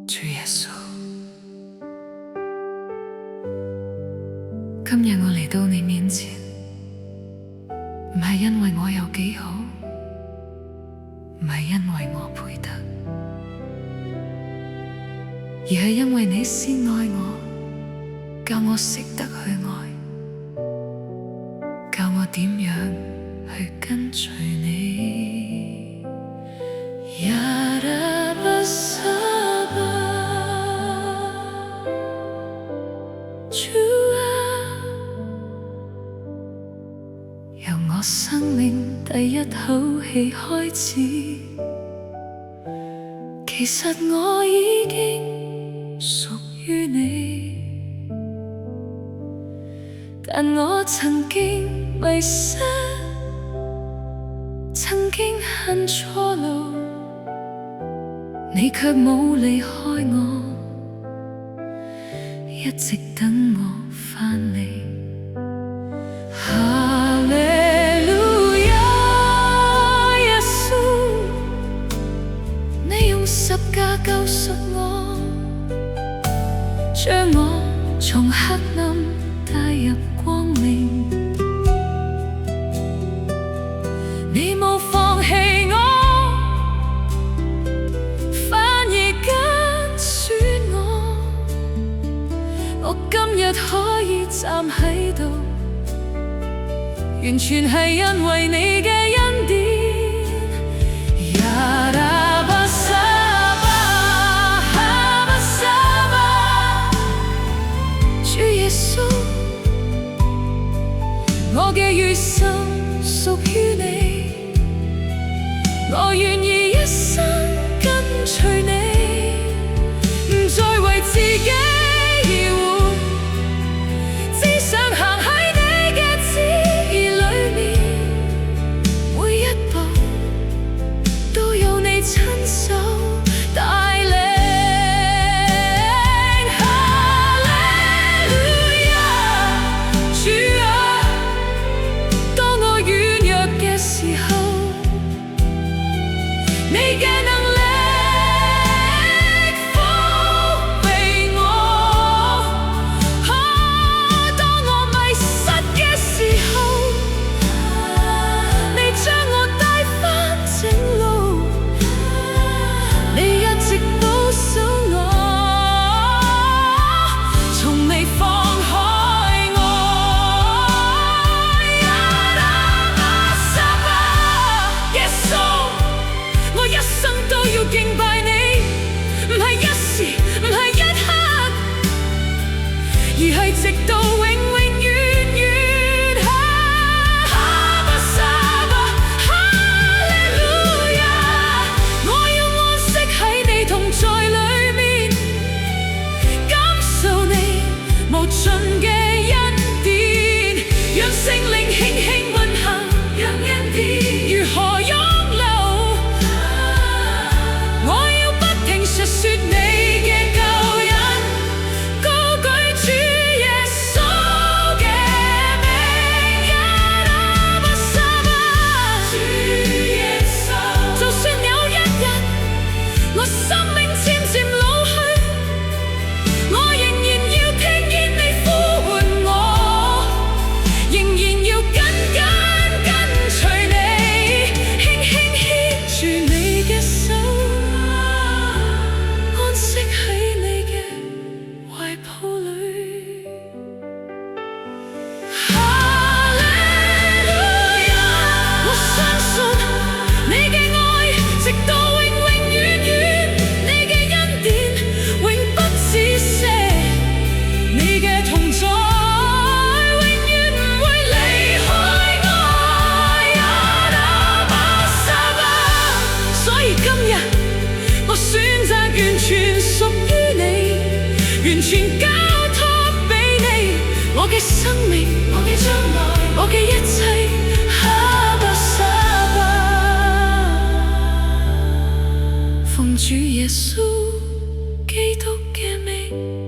主耶穌，今日我嚟到你面前，唔係因為我有幾好，唔係因為我配得，而係因為你先愛我，教我識得去愛，教我點樣去跟隨你。由我生命第一口氣開始，其實我已經屬於你，但我曾經迷失，曾經行錯路，你卻冇離開我，一直等我返嚟。哈利路亞，耶穌，你用十架救贖我，將我從黑暗帶入光明。你冇放棄我，反而揀選我，我今日可以站喺度，完全係因為你嘅恩典。主耶穌，我嘅餘生屬於你，我願意一生跟隨你，唔再為自己而活，只想行喺你嘅旨意裏面，每一步都有你親手帶領。哈利路亞，主啊，當我軟弱嘅時候，你嘅能力撫慰我，當我迷失嘅時候，你將我帶返正路，你一直保守我，從未放開我。耶穌，我一生都要敬拜你，唔係一時，唔係一刻，而係直到永永遠遠。哈巴沙巴，哈利路亞，我要安息喺你同在裏面，感受你無盡嘅恩典，讓聖靈輕輕運行，讓恩典如何湧流。我要不停述說你嘅救恩，高舉主耶穌嘅名。哈巴沙巴，主耶穌，就算有一日我生命漸漸老去，我仍然要聽見你呼喚我，仍然要緊緊跟隨你，輕輕牽住你嘅手，安息喺你嘅懷抱裏。哈利路亞，我相信你嘅愛直到永永遠遠，你嘅恩典永不止息，你嘅同在永遠唔會離開我。哈巴沙巴，所以今日我選擇完全屬於你，完全交託俾你，我嘅生命，我嘅將來，我嘅一切。哈巴沙巴，奉主耶穌基督嘅名。